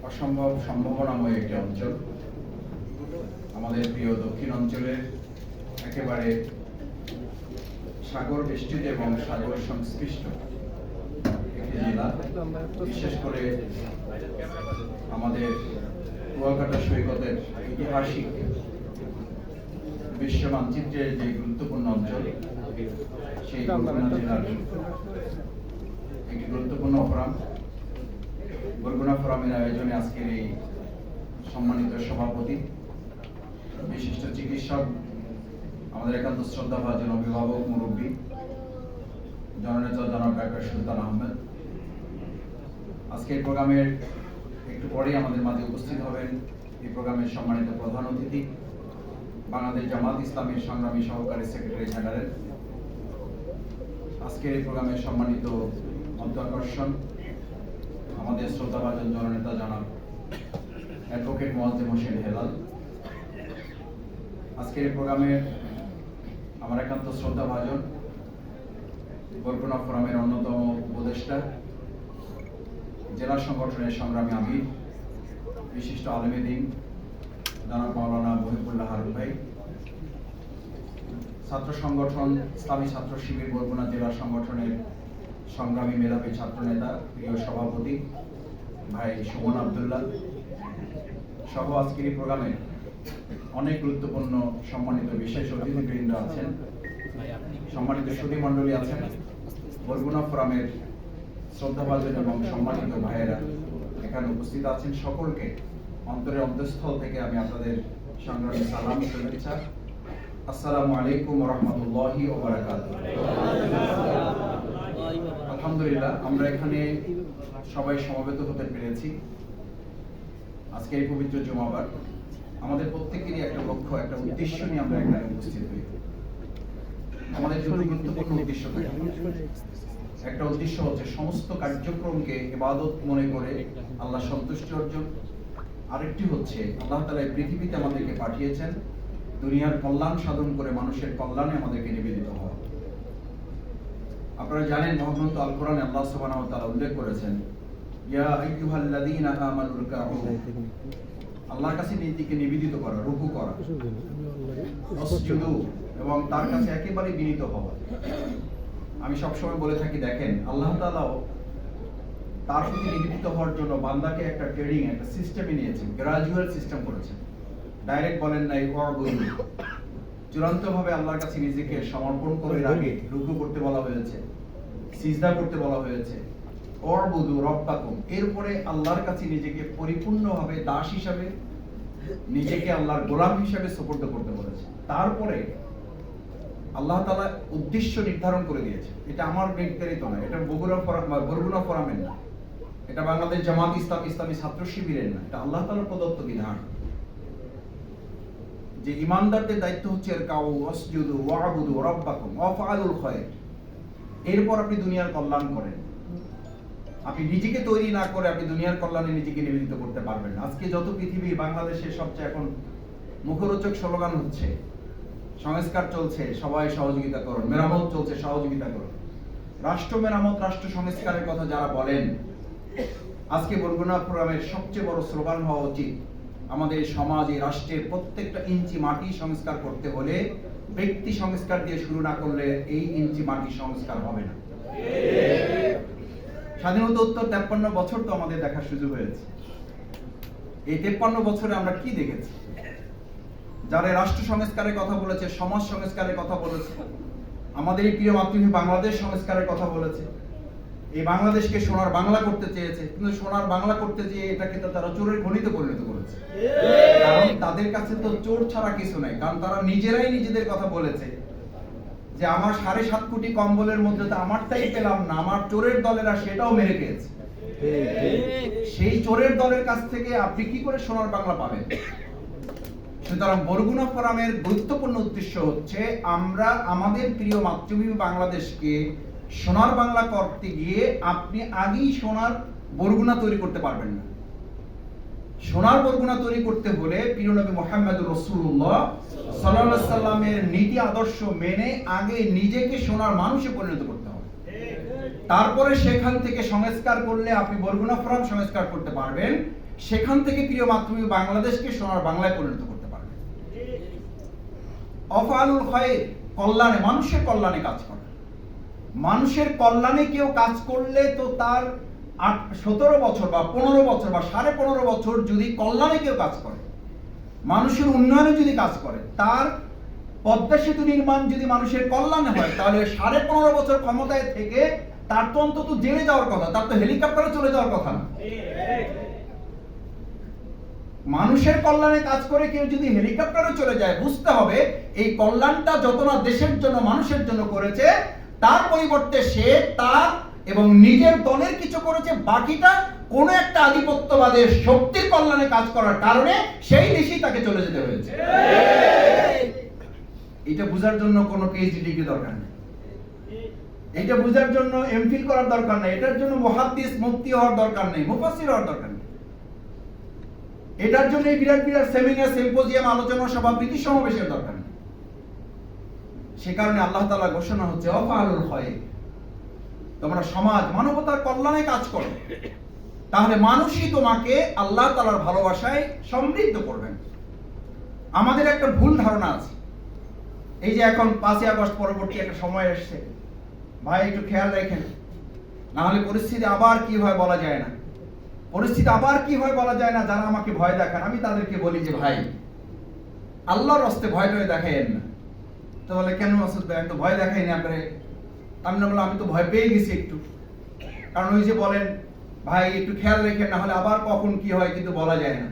অসম্ভব সম্ভাবনাময় একটি অঞ্চল। আমাদের প্রিয় দক্ষিণ অঞ্চলের একেবারে সাগর বেষ্টিত এবং সাগর সংশ্লিষ্ট একটি জেলা। বিশেষ করে আমাদের কুয়াকাটা সৈকতের ঐতিহাসিক বিশ্ব মানচিত্রের যে গুরুত্বপূর্ণ অঞ্চল, সেই বরগুনা জেলার একটি গুরুত্বপূর্ণ ফোরাম, বরগুনা ফোরামের আয়োজনে আজকের এই সম্মানিত সভাপতি, বিশিষ্ট চিকিৎসক, আমাদের একান্ত শ্রদ্ধাভাজন অভিভাবক মুরব্বী জননেতা জনাব ডক্টর সুলতান আহমেদ, আজকের প্রোগ্রামের একটু পরেই আমাদের মাঝে উপস্থিত হবেন এই প্রোগ্রামের সম্মানিত প্রধান অতিথি, বাংলাদেশ জামাত ইসলামীর সংগ্রামী সহকারী সেক্রেটারি জেনারেল, আজকের এই প্রোগ্রামের সম্মানিত মধ্যাকর্ষণ আমাদের শ্রদ্ধাভাজন জননেতা জনাব অ্যাডভোকেট মোয়াজ্জেম হোসেন হেলাল, আজকের এই প্রোগ্রামের আমার একান্ত শ্রদ্ধাভাজন বরগুনা ফোরামের অন্যতম উপদেষ্টা, জেলা সংগঠনের সংগ্রামী আমির, বিশিষ্ট আলেমে দ্বীন জনাব মাওলানা মহিবুল্লাহ হারুন ভাই, ছাত্র সংগঠন ইসলামী ছাত্র শিবির বরগুনা জেলা সংগঠনের সংগ্রামী মেধাবী ছাত্র নেতা, প্রিয় সভাপতি ভাই সুমন আব্দুল্লাহ সহ আজকের এই প্রোগ্রামে অনেক গুরুত্বপূর্ণ সম্মানিত বিশেষ অতিথিবৃন্দ আছেন, সম্মানিত সুধী মণ্ডলী আছেন, বরগুনা ফোরামের শ্রদ্ধাভাজন এবং সম্মানিত ভাইয়েরা এখানে উপস্থিত আছেন। সকলকে অন্তরের অন্তঃস্থল থেকে আমি আপনাদের সংগ্রামী সালাম, শুভেচ্ছা, আসসালামু আলাইকুম ওয়া রাহমাতুল্লাহি ওয়া বারাকাতুহু। আলহামদুলিল্লাহ, আমরা এখানে সবাই সমবেত হতে পেরেছি আজকে এই পবিত্র জুমাবার। আমাদের প্রত্যেকেরই একটা লক্ষ্য, একটা উদ্দেশ্য নিয়ে আমরা এখানে উপস্থিত হই। আমাদের দুটো গুরুত্বপূর্ণ উদ্দেশ্য থাকে। একটা উদ্দেশ্য হচ্ছে সমস্ত কার্যক্রমকে ইবাদত মনে করে আল্লাহ সন্তুষ্টি অর্জন। আরেকটি হচ্ছে আল্লাহ তাআলা এই পৃথিবীতে আমাদেরকে পাঠিয়েছেন দুনিয়ার কল্যাণ সাধন করে মানুষের কল্যাণে আমাদেরকে নিবেদিত হওয়া। আপনারা জানেন মহাগ্রন্থ আল কোরআনে আল্লাহ সুবহানাহু ওয়া তাআলা উল্লেখ করেছেন, ইয়া আইয়ুহাল্লাযীনা আমানু রুকউ, আল্লাহর কাছে নিজেকে নিবেদিত করা, রুকু করা, ওয়াসজুদু, এবং তার কাছে একেবারে বিনীত হওয়া। আমি সবসময় বলে থাকি, দেখেন আল্লাহ তাআলাও তার প্রতি নিবেদিত হওয়ার জন্য বান্দাকে একটা ট্রেনিং, একটা সিস্টেমে নিয়েছেন, গ্রাজুয়াল সিস্টেম করেছেন। ডাইরেক্ট বলেন নাই ওয়াবুদু, চূড়ান্তভাবে আল্লাহর কাছে নিজেকে সমর্পণ করে আগে রুকু করতে বলা হয়েছে, সিজদা করতে বলা হয়েছে, ওয়াবুদু রাব্বাকুম, এরপরে আল্লাহর কাছে নিজেকে পরিপূর্ণভাবে দাস হিসাবে, নিজেকে আল্লাহর গোলাম হিসাবে সুপর্দ করতে বলেছে। তারপরে আল্লাহ তাআলা উদ্দেশ্য নির্ধারণ করে দিয়েছে। এটা আমার নির্ধারিত না, এটা বরগুনা ফোরামের না, এটা বাংলাদেশ জামাত ইসলামী ছাত্র শিবিরের না, এটা আল্লাহ তাআলার প্রদত্ত বিধান যে ইমানদারদের দায়িত্ব হচ্ছে এরকাউ ওয়াসজুদু ওয়াবুদু রাব্বাকুম ওয়াফআলুল খায়র। এরপর আপনি দুনিয়ার কল্যাণ করেন। আপনি নিজেকে তৈরি না করে আপনি দুনিয়ার কল্যাণে নিজেকে নিবেদিত করতে পারবেন না। আজকে যত পৃথিবী, বাংলাদেশের সবচেয়ে এখন মুখরোচক স্লোগান হচ্ছে সংস্কার চলছে, সবাই সহযোগিতা করুন, মেরামত চলছে, সহযোগিতা করুন। রাষ্ট্র মেরামত, রাষ্ট্র সংস্কারের কথা যারা বলেন, আজকে বরগুনা ফোরামের সবচেয়ে বড় স্লোগান হওয়া উচিত, আমাদের সমাজে, রাষ্ট্রের প্রত্যেকটা ইঞ্চি মাটি সংস্কার করতে হলে ব্যক্তি সংস্কার দিয়ে শুরু না করলে এই ইঞ্চি মাটি সংস্কার হবে না। স্বাধীনতা উত্তর 53 বছর তো আমাদের দেখার সুযোগ হয়েছে। এই 53 বছরে আমরা কি দেখেছি? যারা রাষ্ট্র সংস্কারের কথা বলেছে, সমাজ সংস্কারের কথা বলেছে, আমাদের এই প্রিয় মাতৃভূমি বাংলাদেশ সংস্কারের কথা বলেছে, এই বাংলাদেশকে সোনার বাংলা করতে চেয়েছে, কিন্তু সোনার বাংলা করতে চেয়ে এটাকে তো তারা চোরের খনিতে পরিণত করেছে। কারণ তাদের কাছে তো চোর ছাড়া কিছু নাই। কারণ তারা নিজেরাই নিজেদের কথা বলেছে যে আমার 7.5 কোটি কম্বলের মধ্যে তো আমারটাই পেলাম না, আমার চোরের দলেরা সেটাও মেরে খেয়েছে। সেই চোরের দলের কাছ থেকে আপনি কি করে সোনার বাংলা পাবেন? সুতরাং বরগুনা ফোরামের গুরুত্বপূর্ণ উদ্দেশ্য হচ্ছে আমরা আমাদের প্রিয় মাতৃভূমি বাংলাদেশকে সোনার বাংলা করতে গিয়ে আপনি আগেই সোনার বরগুনা তৈরি করতে পারবেন না। সোনার বরগুনা তৈরি করতে হলে প্রিয় নবী মুহাম্মদুর রাসূলুল্লাহ সাল্লাল্লাহু আলাইহি সাল্লামের নীতি আদর্শ মেনে আগে নিজেকে সোনার মানুষে পরিণত করতে হবে। তারপরে সেখান থেকে সংস্কার করলে আপনি বরগুনা ফোরাম সংস্কার করতে পারবেন, সেখান থেকে প্রিয় মাতৃভূমি বাংলাদেশকে সোনার বাংলায় পরিণত করতে পারবেন। অফআলুল খায়র, কল্যাণে, মানুষের কল্যাণে কাজ করা। মানুষের কল্যাণে কেউ কাজ করলে তো তার 17 বছর বা 15 বছর বা 15.5 বছর যদি কল্যাণে কেউ কাজ করে, মানুষের উন্নয়নে যদি কাজ করে, তার পদ্মা সেতু নির্মাণ যদি মানুষের কল্যাণে হয়, তাহলে 15.5 বছর ক্ষমতায় থেকে তার তো অন্তত জেলে যাওয়ার কথা, তার তো হেলিকপ্টারে চলে যাওয়ার কথা না। মানুষের কল্যাণে কাজ করে কেউ যদি হেলিকপ্টারে চলে যায়, বুঝতে হবে এই কল্যাণটা যত না দেশের জন্য মানুষের জন্য করেছে, তার পরিবর্তে সে তার এবং নিজের দলের কিছু করেছে, বাকিটা কোন একটা আধিপত্যবাদের শক্তির কল্যাণে কাজ করার কারণে সেই দেশেই তাকে চলে যেতে হয়েছে। এটা বোঝার জন্য কোনো পিএইচডি ডিগ্রি দরকার নেই, এটা বোঝার জন্য এমফিল করার দরকার নেই, এটার জন্য মুহাদ্দিস মুফতি হওয়ার দরকার নেই, মুফাসসির হওয়ার দরকার নেই, এটার জন্য বিরাট বিরাট সেমিনার, সিম্পোজিয়াম, আলোচনা সভা, প্রীতি সমাবেশের দরকার নেই। সে কারণে আল্লাহ তাআলা ঘোষণা হচ্ছে অফআলুল খায়র, তোমরা সমাজ মানবতার কল্যাণে কাজ করো, তাহলে মানুষই তোমাকে আল্লাহ তাআলার ভালোবাসায় সমৃদ্ধ করবেন। আমাদের একটা ভুল ধারণা আছে, এই যে এখন 5ই আগস্ট পরবর্তী একটা সময় এসেছে, ভাই একটু খেয়াল রাখেন, না হলে পরিস্থিতি আবার কি হয় বলা যায় না, পরিস্থিতি আবার কি হয় বলা যায় না। যারা আমাকে ভয় দেখান, আমি তাদেরকে বলি যে ভাই আল্লাহর রাস্তে ভয় টয় দেখাইয়েন না। তো বলে কেন মাসুদ ভাই, আমি তো ভয় দেখাই না আপনারে। আমি না বললাম আমি তো ভয় পেয়ে গেছি একটু, কারণ ওই যে বলেন ভাই একটু খেয়াল রেখেন, না হলে আবার কখন কি হয় কিন্তু বলা যায় না।